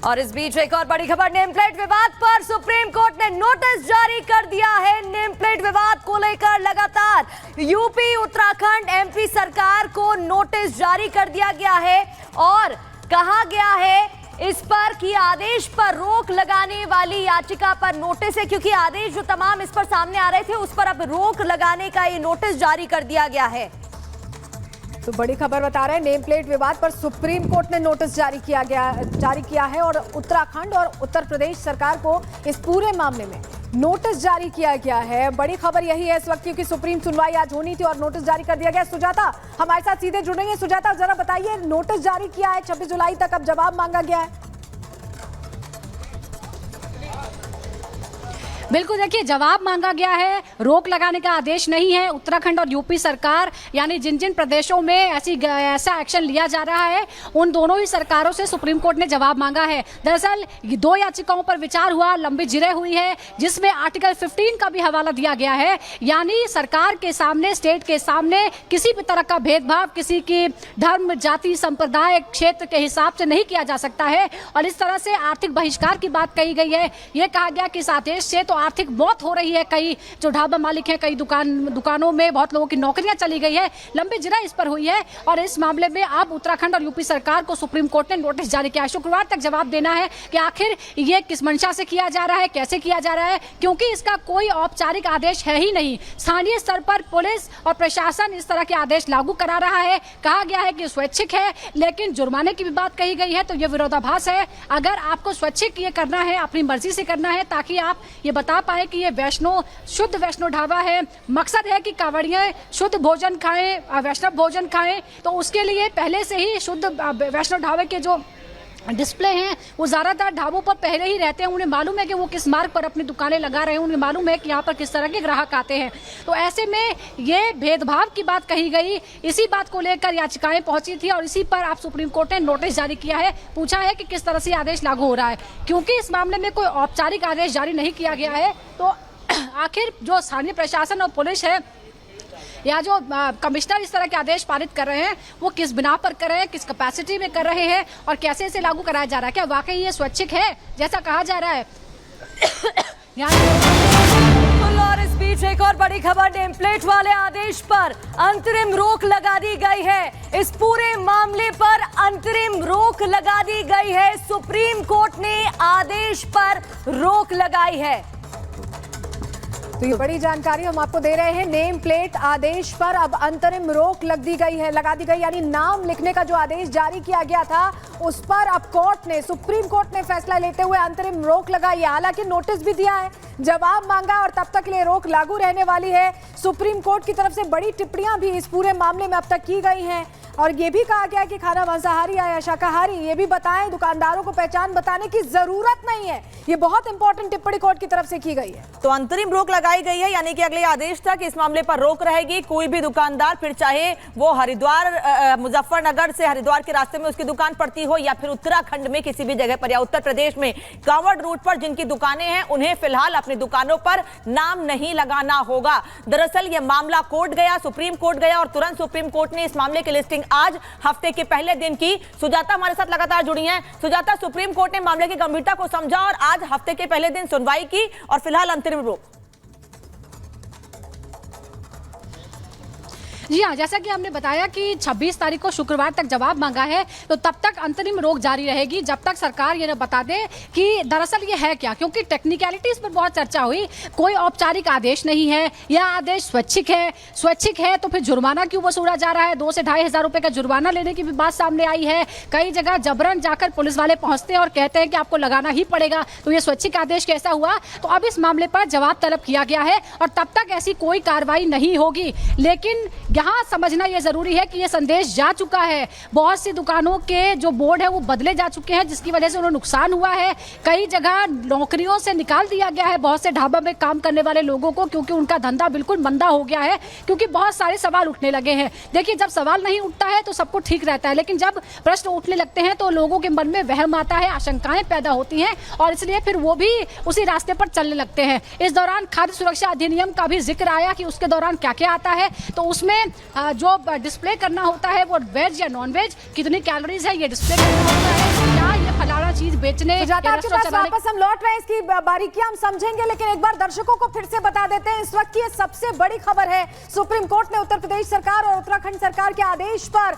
और इस बीच एक और बड़ी खबर, नेम प्लेट विवाद पर सुप्रीम कोर्ट ने नोटिस जारी कर दिया है। नेम प्लेट विवाद को लेकर लगातार यूपी, उत्तराखंड, एमपी सरकार को नोटिस जारी कर दिया गया है और कहा गया है इस पर कि आदेश पर रोक लगाने वाली याचिका पर नोटिस है, क्योंकि आदेश जो तमाम इस पर सामने आ रहे थे उस पर अब रोक लगाने का ये नोटिस जारी कर दिया गया है। तो बड़ी खबर बता रहे हैं, नेम प्लेट विवाद पर सुप्रीम कोर्ट ने नोटिस जारी किया है और उत्तराखंड और उत्तर प्रदेश सरकार को इस पूरे मामले में नोटिस जारी किया गया है। बड़ी खबर यही है इस वक्त, क्योंकि सुप्रीम सुनवाई आज होनी थी और नोटिस जारी कर दिया गया। सुजाता हमारे साथ सीधे जुड़ेंगे। सुजाता जरा बताइए, नोटिस जारी किया है 26 जुलाई तक, अब जवाब मांगा गया है। बिल्कुल, देखिए जवाब मांगा गया है, रोक लगाने का आदेश नहीं है। उत्तराखंड और यूपी सरकार यानी जिन जिन प्रदेशों में ऐसा एक्शन लिया जा रहा है उन दोनों ही सरकारों से सुप्रीम कोर्ट ने जवाब मांगा है। दरअसल 2 याचिकाओं पर विचार हुआ, लंबी जिरह हुई है, जिसमें आर्टिकल 15 का भी हवाला दिया गया है। यानी सरकार के सामने, स्टेट के सामने किसी भी तरह का भेदभाव किसी की धर्म, जाति, संप्रदाय, क्षेत्र के हिसाब से नहीं किया जा सकता है। और इस तरह से आर्थिक बहिष्कार की बात कही गई है। यह कहा गया कि इस आदेश से तो आर्थिक मौत हो रही है, कई जो ढाबा मालिक हैं, कई दुकानों में बहुत लोगों की नौकरियां चली गई है। लंबी जिरह इस पर हुई है और इस मामले में अब उत्तराखंड और यूपी सरकार को सुप्रीम कोर्ट ने नोटिस जारी किया है। शुक्रवार तक जवाब देना है कि आखिर ये किस मंशा से किया जा रहा है, कैसे किया जा रहा है, क्योंकि इसका कोई औपचारिक आदेश है ही नहीं। स्थानीय स्तर पर पुलिस और प्रशासन इस तरह के आदेश लागू करा रहा है। कहा गया है कि स्वैच्छिक है, लेकिन जुर्माने की भी बात कही गई है, तो ये विरोधाभास है। अगर आपको स्वैच्छिक ये करना है, अपनी मर्जी से करना है, ताकि आप ये बता पाए कि ये शुद्ध वैष्णो ढाबा है, मकसद है कि कांवड़िये शुद्ध भोजन खाएं, वैष्णव भोजन खाएं, तो उसके लिए पहले से ही शुद्ध वैष्णो ढाबे के जो डिस्प्ले हैं वो ज़्यादातर ढाबों पर पहले ही रहते हैं। उन्हें मालूम है कि वो किस मार्ग पर अपनी दुकानें लगा रहे हैं, उन्हें मालूम है कि यहाँ पर किस तरह के ग्राहक आते हैं। तो ऐसे में ये भेदभाव की बात कही गई, इसी बात को लेकर याचिकाएं पहुंची थी और इसी पर आप सुप्रीम कोर्ट ने नोटिस जारी किया है। पूछा है कि किस तरह से आदेश लागू हो रहा है, क्योंकि इस मामले में कोई औपचारिक आदेश जारी नहीं किया गया है। तो आखिर जो स्थानीय प्रशासन और पुलिस है या जो कमिश्नर इस तरह के आदेश पारित कर रहे हैं वो किस बिना पर कर रहे हैं, किस कैपेसिटी में कर रहे हैं और कैसे इसे लागू कराया जा रहा है, क्या वाकई ये स्वैच्छिक है जैसा कहा जा रहा है। और इस बीच एक और बड़ी खबर, नेम प्लेट वाले आदेश पर अंतरिम रोक लगा दी गई है। इस पूरे मामले पर अंतरिम रोक लगा दी गई है। सुप्रीम कोर्ट ने आदेश पर रोक लगाई है। तो ये बड़ी जानकारी हम आपको दे रहे हैं। नेम प्लेट आदेश पर अब अंतरिम रोक लगा दी गई, यानी नाम लिखने का जो आदेश जारी किया गया था उस पर अब सुप्रीम कोर्ट ने फैसला लेते हुए अंतरिम रोक लगाई है। हालांकि नोटिस भी दिया है, जवाब मांगा और तब तक के लिए रोक लागू रहने वाली है। सुप्रीम कोर्ट की तरफ से बड़ी टिप्पणियां भी इस पूरे मामले में अब तक की गई हैं और ये भी कहा गया कि खाना मांसाहारी या शाकाहारी ये भी बताएं, दुकानदारों को पहचान बताने की जरूरत नहीं है। ये बहुत इंपॉर्टेंट टिप्पणी कोर्ट की तरफ से की गई है। तो अंतरिम रोक लगाई गई है, यानी कि अगले आदेश तक इस मामले पर रोक रहेगी। कोई भी दुकानदार, फिर चाहे वो हरिद्वार, मुजफ्फरनगर से हरिद्वार के रास्ते में उसकी दुकान पड़ती हो या फिर उत्तराखंड में किसी भी जगह पर या उत्तर प्रदेश में कांवड़ रूट पर जिनकी दुकानें हैं, उन्हें फिलहाल अपनी दुकानों पर नाम नहीं लगाना होगा। दरअसल ये मामला कोर्ट गया, सुप्रीम कोर्ट गया और तुरंत सुप्रीम कोर्ट ने इस मामले की लिस्टिंग आज हफ्ते के पहले दिन की। सुजाता हमारे साथ लगातार जुड़ी हैं। सुजाता, सुप्रीम कोर्ट ने मामले की गंभीरता को समझा और आज हफ्ते के पहले दिन सुनवाई की और फिलहाल अंतरिम रोक। जी हाँ, जैसा कि हमने बताया कि 26 तारीख को शुक्रवार तक जवाब मांगा है, तो तब तक अंतरिम रोक जारी रहेगी जब तक सरकार ये न बता दे कि दरअसल ये है क्या, क्योंकि टेक्निकलिटीज पर बहुत चर्चा हुई। कोई औपचारिक आदेश नहीं है, यह आदेश स्वैच्छिक है तो फिर जुर्माना क्यों वसूला जा रहा है। 2 से 2,500 रुपए का जुर्माना लेने की भी बात सामने आई है। कई जगह जबरन जाकर पुलिस वाले पहुंचते हैं और कहते हैं कि आपको लगाना ही पड़ेगा, तो ये स्वैच्छिक आदेश कैसा हुआ। तो अब इस मामले पर जवाब तलब किया गया है और तब तक ऐसी कोई कार्रवाई नहीं होगी। लेकिन यहाँ समझना यह जरूरी है कि यह संदेश जा चुका है। बहुत सी दुकानों के जो बोर्ड है वो बदले जा चुके हैं, जिसकी वजह से उन्हें नुकसान हुआ है। कई जगह नौकरियों से निकाल दिया गया है बहुत से ढाबा में काम करने वाले लोगों को, क्योंकि उनका धंधा बिल्कुल मंदा हो गया है, क्योंकि बहुत सारे सवाल उठने लगे हैं। देखिए, जब सवाल नहीं उठता है तो सब कुछ ठीक रहता है, लेकिन जब प्रश्न उठने लगते हैं तो लोगों के मन में वहम आता है, आशंकाएं पैदा होती हैं और इसलिए फिर वो भी उसी रास्ते पर चलने लगते हैं। इस दौरान खाद्य सुरक्षा अधिनियम का भी जिक्र आया कि उसके दौरान क्या क्या आता है। तो उसमें जो डिस्प्ले करना होता है वो वेज या नॉन वेज, कितनी कैलोरीज है ये डिस्प्ले करना होता है, क्या ये फलाना तरह चीज बेचने सुजाता, या आपके रेस्टोरेंट पास चलाने। वापस हम लौट रहे हैं, इसकी बारीकियां हम समझेंगे, लेकिन एक बार दर्शकों को फिर से बता देते हैं इस वक्त की ये सबसे बड़ी खबर है। सुप्रीम कोर्ट ने उत्तर प्रदेश सरकार और उत्तराखंड सरकार के आदेश पर